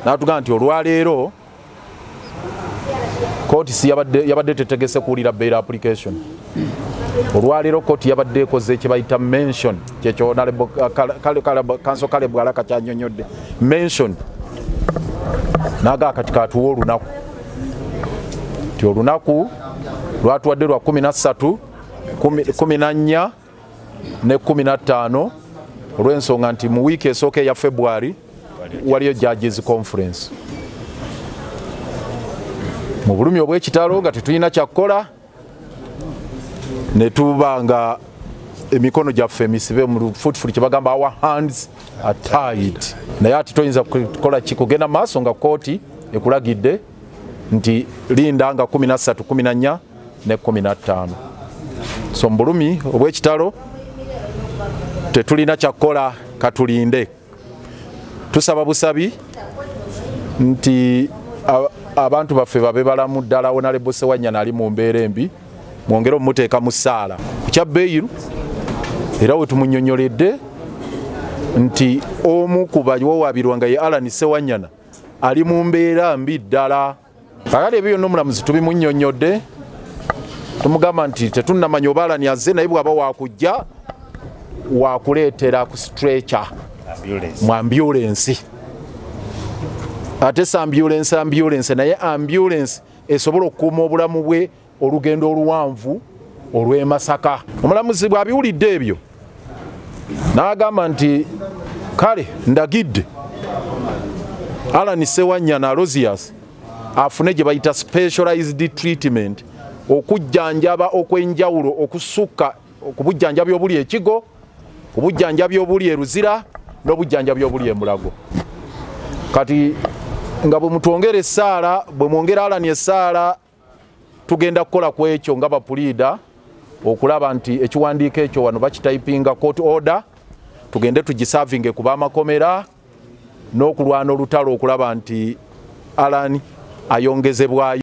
Natugamba nti olwaleero kkooti yabadde tetegese kuwulira bail application. Olwaleero kkooti yabadde ekoze kye bayita mention, kyekyo kanso kale bwalaka kyanyonyodde mention. Naga kati katuwa olunaku ti olunaku lwatuwadde lwa 13, 14 ne 15 olw'ensonga nti mu wiiki esooka eya February waliyo judges conference. Mu bulumi obw'ekitalo nga tetulina kyakukola ne tuba nga emikono gyaffe emisibe mu lufutufuli kye bagamba our hands are tied. Naye ati toyinza kukola kikugenda maaso nga kkooti ekulagidde nti linda nga 13, 14 ne 15. So mu bulumi obw'ekitalo tetulina kyakukola, katulinde. Tusaba busabi nti abantu baffe babe balamu ddala. Honorable Ssewanyana ali mu mbeera embi, mwongere omumuteeka mu saala Kyabbeeyiru. Era we tumunnyonnyoledde nti omu ku bawawaabirwa nga ye Allan Ssewanyana ali mu mbeera mbi ddala. Kakati ebyo byonna omulamuzi tubimunnyonnyodde, tumugamba nti tetunnamanya oba Allan azze, naye bw'aba wakujja wakuleetera ku stretcher mu ambulance. Ate si ambulance naye ambulance esobola okukuuma obulamu bwe olugendo oluwanvu olw'e Masaka. Omulamuzi bw'abiwulidde ebyo n'agamba nti kale ndagidde Allan Ssewanyana Rosias afune gye bayita specialized treatment, okujjanjaba okwenjawulo okusukka ku bujjanjabi obuli ekigo, ku bujjanjabi obuli eruzira n'obujjanjabi obuli emulago. Kati nga bwe mutwongera essaala, bwe mwongera Allan essaala, tugenda kukola ku ekyo nga bapuliida okulaba nti ekiwandiiko ekyo wano bakitayipinga court order, tugende tugisavinge ku b'amakomera n'okulwana olutalo okulaba nti Allan ayongezebwayo.